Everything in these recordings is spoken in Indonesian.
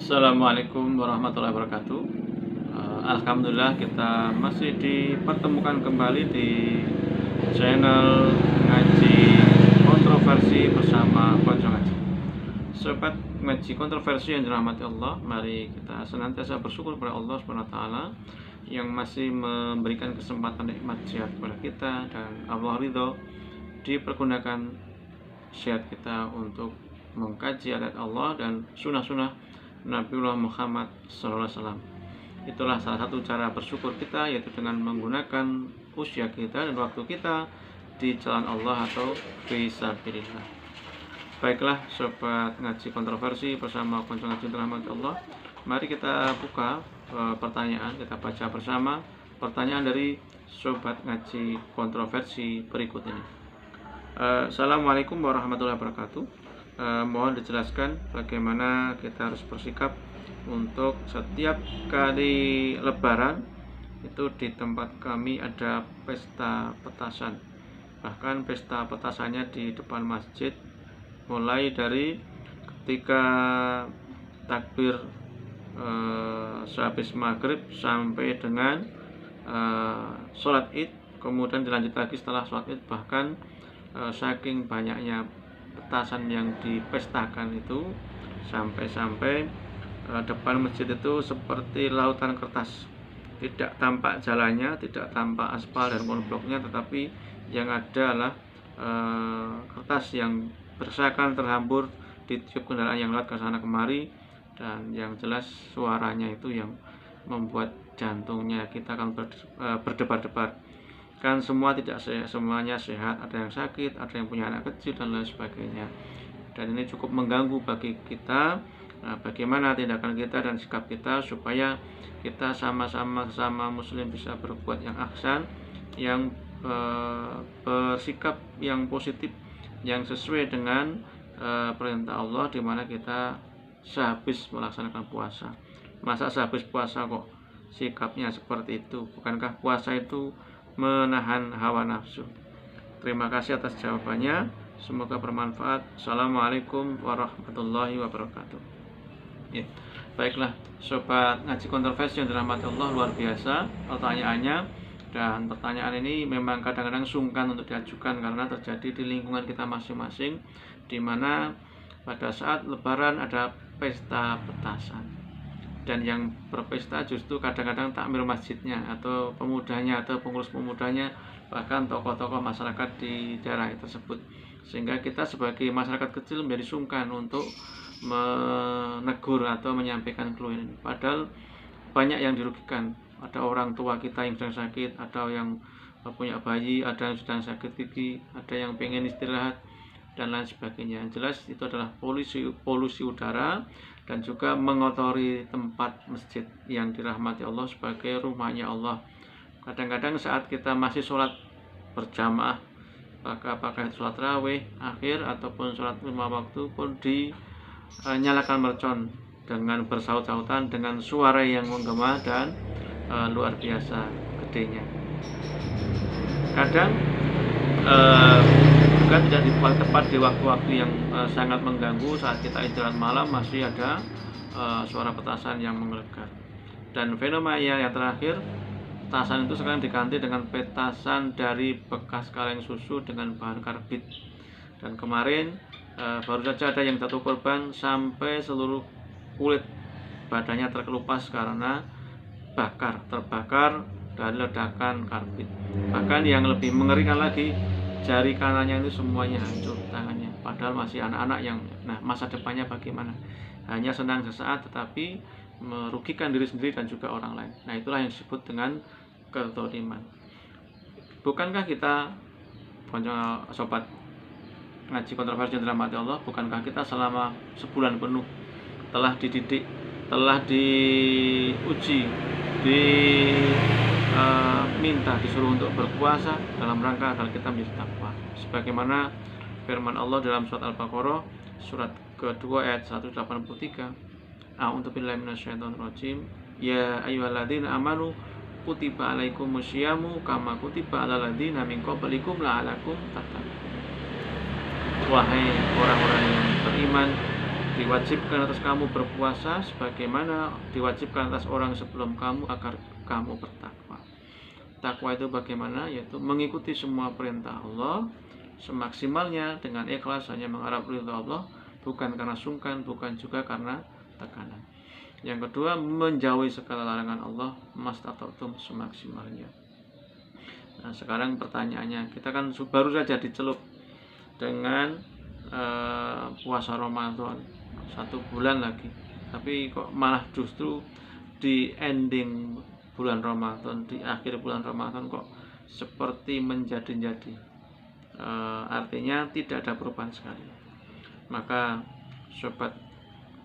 Assalamualaikum warahmatullahi wabarakatuh. Alhamdulillah kita masih dipertemukan kembali di channel ngaji kontroversi bersama Konco Ngaji. Sobat ngaji kontroversi yang dirahmati Allah, mari kita senantiasa bersyukur kepada Allah Subhanahu wa taala yang masih memberikan kesempatan nikmat sehat kepada kita, dan Allah ridho dipergunakan sehat kita untuk mengkaji ayat Allah dan sunnah-sunnah Nabiullah Muhammad SAW. Itulah salah satu cara bersyukur kita, yaitu dengan menggunakan usia kita dan waktu kita di jalan Allah atau fisabilillah. Baiklah sobat ngaji kontroversi bersama Konco Ngaji dirahmati Allah, mari kita buka pertanyaan, kita baca bersama pertanyaan dari sobat ngaji kontroversi berikut ini. Assalamualaikum warahmatullahi wabarakatuh. Mohon dijelaskan bagaimana kita harus bersikap untuk setiap kali lebaran itu di tempat kami ada pesta petasan. Bahkan pesta petasannya di depan masjid, mulai dari ketika takbir sehabis maghrib sampai dengan sholat id, kemudian dilanjut lagi setelah sholat id. Bahkan saking banyaknya petasan yang dipestakan itu sampai-sampai depan masjid itu seperti lautan kertas, tidak tampak jalannya, tidak tampak aspal dan konbloknya, tetapi yang ada adalah kertas yang berserakan terhambur ditiup kendaraan yang lewat ke sana kemari, dan yang jelas suaranya itu yang membuat jantungnya kita akan berdebar-debar. Kan semua tidak semuanya sehat, ada yang sakit, ada yang punya anak kecil dan lain sebagainya, dan ini cukup mengganggu bagi kita. Bagaimana tindakan kita dan sikap kita supaya kita sama-sama muslim bisa berbuat yang ahsan, yang bersikap yang positif, yang sesuai dengan perintah Allah, di mana kita sehabis melaksanakan puasa. Masa sehabis puasa kok sikapnya seperti itu? Bukankah puasa itu menahan hawa nafsu? Terima kasih atas jawabannya, semoga bermanfaat. Assalamualaikum warahmatullahi wabarakatuh. Ya, baiklah sobat ngaji kontroversi yang dirahmati Allah, luar biasa pertanyaannya, dan pertanyaan ini memang kadang-kadang sungkan untuk diajukan karena terjadi di lingkungan kita masing-masing, di mana pada saat lebaran ada pesta petasan, dan yang berpesta justru kadang-kadang takmir masjidnya atau pemudanya atau pengurus pemudanya, bahkan tokoh-tokoh masyarakat di daerah tersebut, sehingga kita sebagai masyarakat kecil menjadi sungkan untuk menegur atau menyampaikan keluhan ini. Padahal banyak yang dirugikan, ada orang tua kita yang sedang sakit, ada yang punya bayi, ada yang sedang sakit gigi, ada yang pengen istirahat dan lain sebagainya. Yang jelas itu adalah polusi udara dan juga mengotori tempat masjid yang dirahmati Allah sebagai rumahnya Allah. Kadang-kadang saat kita masih sholat berjamaah, apakah itu sholat rawih akhir ataupun sholat 5 waktu, pun dinyalakan mercon dengan bersaut-sautan dengan suara yang menggema dan luar biasa gedenya. Kadang juga tidak tepat di waktu-waktu yang sangat mengganggu. Saat kita istirahat malam masih ada suara petasan yang menggelegar. Dan fenomena yang terakhir, petasan itu sekarang diganti dengan petasan dari bekas kaleng susu dengan bahan karbit. Dan kemarin baru saja ada yang jatuh korban sampai seluruh kulit badannya terkelupas karena terbakar dari ledakan karbit. Bahkan yang lebih mengerikan lagi, jari kanannya itu semuanya hancur, tangannya, padahal masih anak-anak yang masa depannya bagaimana? Hanya senang sesaat tetapi merugikan diri sendiri dan juga orang lain. Nah, itulah yang disebut dengan kezaliman. Bukankah kita, sobat ngaji kontroversi yang dirahmati Allah, bukankah kita selama sebulan penuh telah dididik, telah diuji, minta disuruh untuk berpuasa dalam rangka agar kita menjadi takwa, sebagaimana firman Allah dalam surat Al-Baqarah surat kedua ayat 183, a'udzubillahi minasyaitonirrajim, ya ayyuhalladzina amanu kutiba alaikumusyamu kama kutiba alal ladzina min qablikum la'alakum tattaqun. Wahai orang-orang yang beriman, diwajibkan atas kamu berpuasa sebagaimana diwajibkan atas orang sebelum kamu agar kamu bertakwa. Takwa itu bagaimana? Yaitu mengikuti semua perintah Allah semaksimalnya dengan ikhlas, hanya mengharap ridha Allah, bukan karena sungkan, bukan juga karena tekanan. Yang kedua, menjauhi segala larangan Allah mastata'tum semaksimalnya. Nah, sekarang pertanyaannya, kita kan baru saja dicelup dengan puasa Ramadan 1 bulan lagi, tapi kok malah justru di ending bulan Ramadan, di akhir bulan Ramadan kok seperti menjadi-jadi, artinya tidak ada perubahan sekali. Maka sobat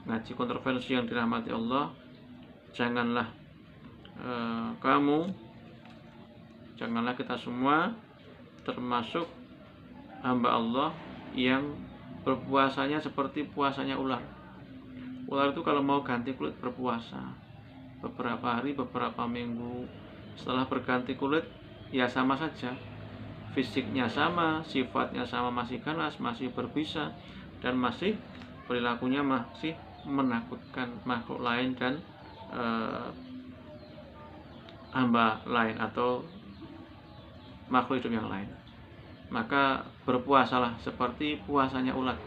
ngaji kontroversi yang dirahmati Allah, janganlah janganlah kita semua termasuk hamba Allah yang berpuasanya seperti puasanya ular. Ular itu kalau mau ganti kulit berpuasa beberapa hari, beberapa minggu, setelah berganti kulit ya sama saja, fisiknya sama, sifatnya sama, masih ganas, masih berbisa, dan masih perilakunya masih menakutkan makhluk lain dan hamba lain atau makhluk hidup yang lain. Maka berpuasalah seperti puasanya ulat.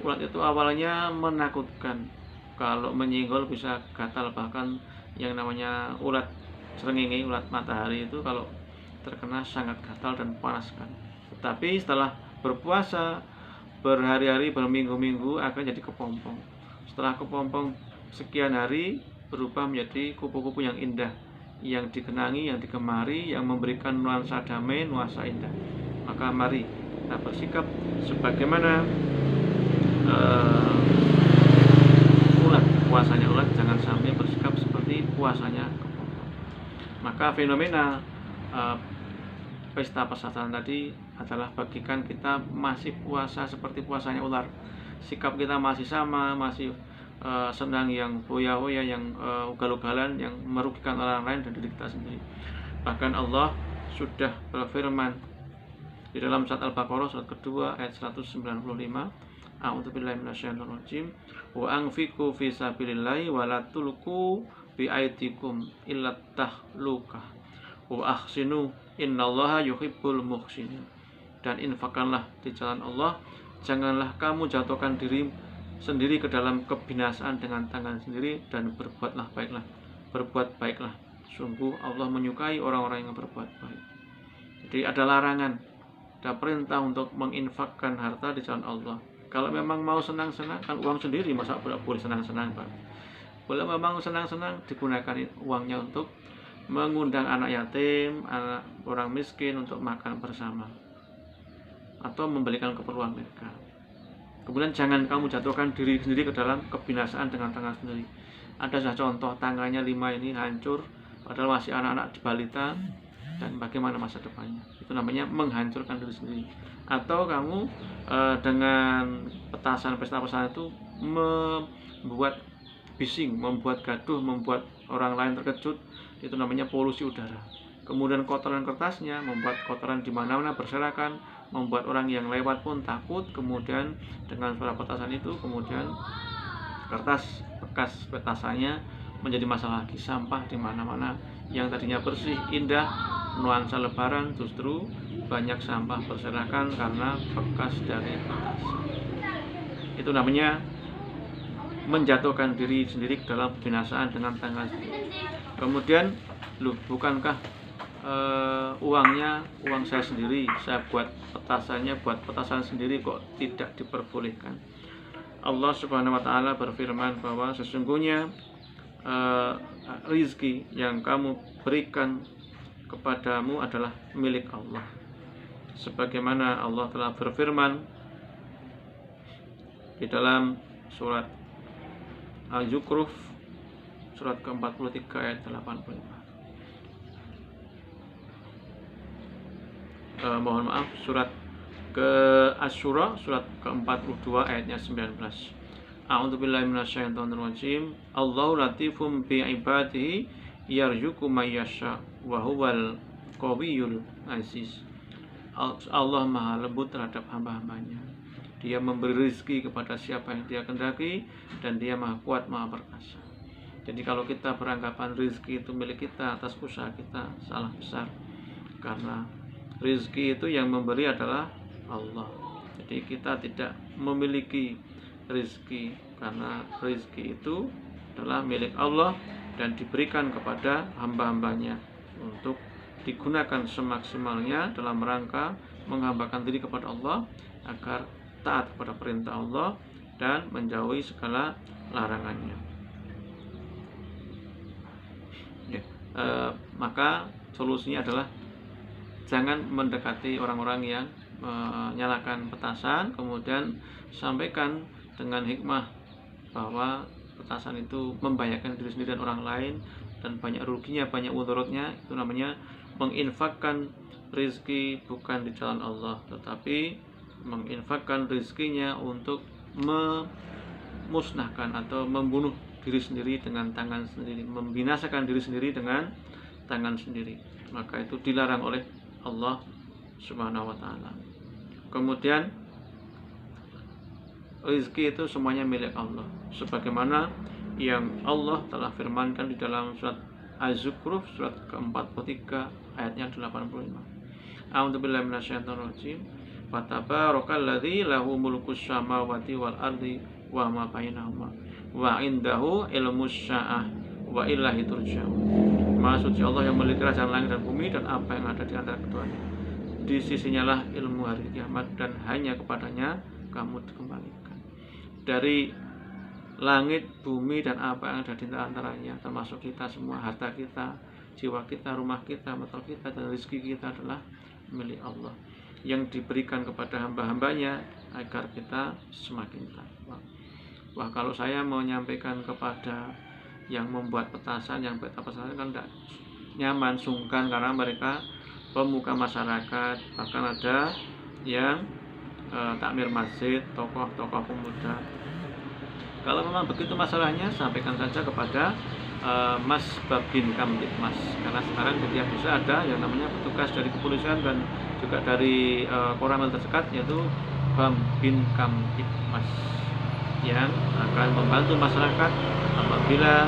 Ulat itu awalnya menakutkan, kalau menyinggol bisa gatal, bahkan yang namanya ulat srengenge, ulat matahari itu kalau terkena sangat gatal dan panas kan. Tetapi setelah berpuasa berhari-hari, berminggu-minggu akan jadi kepompong. Setelah kepompong sekian hari berubah menjadi kupu-kupu yang indah, yang dikenangi, yang digemari, yang memberikan nuansa damai, nuansa indah. Maka mari kita bersikap sebagaimana ulat, puasanya ulat, jangan sampai bersikap seperti puasanya kepompong. Maka fenomena pesta pesantren tadi adalah bagikan kita masih puasa seperti puasanya ular. Sikap kita masih sama, masih senang yang hoya-hoya, yang ugal-ugalan, yang merugikan orang lain dan diri kita sendiri. Bahkan Allah sudah berfirman di dalam surat Al-Baqarah surat kedua ayat 195, a'udzubillahi minasyaitonir rajim, wa anfiqu fi sabilillahi wa la tulqu bi aidikum illa tahlukah wa ahsinu innallaha yuhibbul muhsinin. Dan infakkanlah di jalan Allah, janganlah kamu jatuhkan diri sendiri ke dalam kebinasaan dengan tangan sendiri, dan berbuat baiklah. Sungguh Allah menyukai orang-orang yang berbuat baik. Jadi ada larangan, ada perintah untuk menginfakkan harta di jalan Allah. Kalau memang mau senang-senang, kan uang sendiri, masa boleh senang-senang, Pak? Boleh memang senang-senang, digunakan uangnya untuk mengundang anak yatim, anak orang miskin untuk makan bersama, atau membelikan keperluan mereka. Kemudian jangan kamu jatuhkan diri sendiri ke dalam kebinasaan dengan tangan sendiri. Ada saja contoh, tangannya 5 ini hancur, padahal masih anak-anak balita, dan bagaimana masa depannya. Itu namanya menghancurkan diri sendiri. Atau kamu dengan petasan, pesta pesantren itu membuat bising, membuat gaduh, membuat orang lain terkejut, itu namanya polusi udara. Kemudian kotoran kertasnya membuat kotoran di mana-mana berserakan, membuat orang yang lewat pun takut. Kemudian dengan suara petasan itu, kemudian kertas bekas petasannya menjadi masalah lagi, sampah di mana-mana. Yang tadinya bersih, indah, nuansa lebaran, justru banyak sampah berserakan karena bekas dari petasan. Itu namanya menjatuhkan diri sendiri ke dalam kebinasaan dengan tangan sendiri. Kemudian, bukankah uangnya uang saya sendiri, saya buat petasannya, buat petasan sendiri, kok tidak diperbolehkan? Allah Subhanahu wa taala berfirman bahwa sesungguhnya rizki yang kamu berikan kepadamu adalah milik Allah. Sebagaimana Allah telah berfirman di dalam surat Al-Zukhruf surat ke-43 ayat 85. Mohon maaf, surat ke-Asy-Syura surat ke-42 ayatnya 19. A'udzubillahi minasyaitonir rajim. Allahu latifum bi ibadihi yarzuqu may yasha wa huwal qawiyul aziz. Allah Maha lembut terhadap hamba-hambanya. Dia memberi rezeki kepada siapa yang Dia kehendaki, dan Dia Maha Kuat, Maha Perkasa. Jadi kalau kita beranggapan rezeki itu milik kita atas usaha kita, salah besar. Karena rezeki itu yang memberi adalah Allah. Jadi kita tidak memiliki rezeki, karena rezeki itu adalah milik Allah dan diberikan kepada hamba-hambanya untuk digunakan semaksimalnya dalam rangka menghambakan diri kepada Allah agar taat kepada perintah Allah dan menjauhi segala larangannya. Maka solusinya adalah jangan mendekati orang-orang yang menyalakan petasan, kemudian sampaikan dengan hikmah bahwa petasan itu membahayakan diri sendiri dan orang lain dan banyak ruginya, banyak mudaratnya. Itu namanya menginfakkan rezeki bukan di jalan Allah, tetapi menginfakkan rezekinya untuk memusnahkan atau membunuh diri sendiri dengan tangan sendiri, membinasakan diri sendiri dengan tangan sendiri. Maka itu dilarang oleh Allah Subhanahu wa taala. Kemudian rezeki itu semuanya milik Allah, sebagaimana yang Allah telah firmankan di dalam surat Az-Zukhruf surat ke-43 ayatnya 85. A'udzubillahi minasyaitonir rajim. Fatabarokalladzi lahu mulkus samawati wal ardi wa ma bainahuma wa indahu ilmus sa'ah wa ilaihi turja'un. Maha suci Allah yang memiliki kerajaan langit dan bumi dan apa yang ada di antara keduanya. Di sisinya lah ilmu hari kiamat dan hanya kepadanya kamu dikembalikan. Dari langit, bumi dan apa yang ada di antaranya, termasuk kita semua, harta kita, jiwa kita, rumah kita, motor kita dan rezeki kita adalah milik Allah yang diberikan kepada hamba-hambanya agar kita semakin takwa. Wah, kalau saya mau menyampaikan kepada yang membuat petasan, yang buat petasan kan tidak nyaman, sungkan karena mereka pemuka masyarakat, bahkan ada yang takmir masjid, tokoh-tokoh pemuda. Kalau memang begitu masalahnya, sampaikan saja kepada Mas Babin Kamtibmas, karena sekarang di tiap desa ada yang namanya petugas dari kepolisian dan juga dari koramil terdekat, yaitu Babin Kamtibmas yang akan membantu masyarakat apabila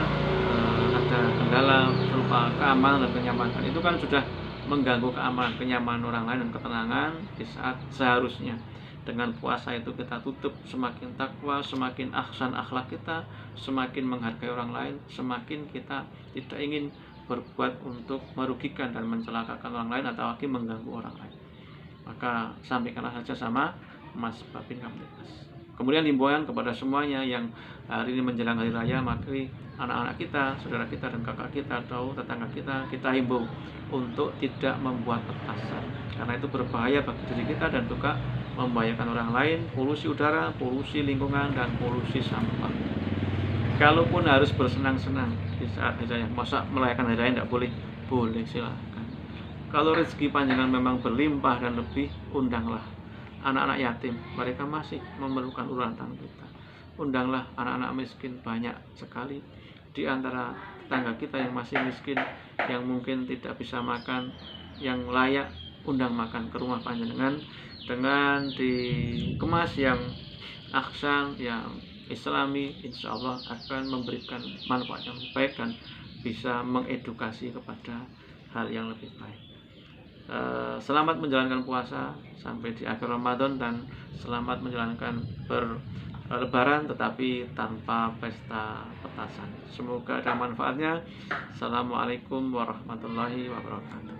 ada kendala berupa keamanan dan kenyamanan. Itu kan sudah mengganggu keamanan, kenyamanan orang lain dan ketenangan di saat seharusnya dengan puasa itu kita tutup. Semakin takwa, semakin ahsan akhlak kita, semakin menghargai orang lain, semakin kita tidak ingin berbuat untuk merugikan dan mencelakakan orang lain atau lagi mengganggu orang lain. Maka sampaikanlah saja sama Mas Babin Kamtibmas. Kemudian himbauan kepada semuanya yang hari ini menjelang hari raya, maka anak-anak kita, saudara kita dan kakak kita atau tetangga kita himbau untuk tidak membuat petasan, karena itu berbahaya bagi diri kita dan juga membahayakan orang lain, polusi udara, polusi lingkungan dan polusi sampah. Kalaupun harus bersenang-senang di saat hari raya, masa merayakan hari raya tidak boleh? Boleh, silahkan. Kalau rezeki panjenengan memang berlimpah dan lebih, undanglah anak-anak yatim, mereka masih memerlukan uluran kita. Undanglah anak-anak miskin, banyak sekali di antara tetangga kita yang masih miskin, yang mungkin tidak bisa makan yang layak. Undang makan ke rumah panjenengan dengan dikemas yang ahsan, yang islami, insya Allah akan memberikan manfaat yang lebih baik dan bisa mengedukasi kepada hal yang lebih baik. Selamat menjalankan puasa sampai di akhir Ramadan dan selamat menjalankan berlebaran tetapi tanpa pesta petasan. Semoga ada manfaatnya. Assalamualaikum warahmatullahi wabarakatuh.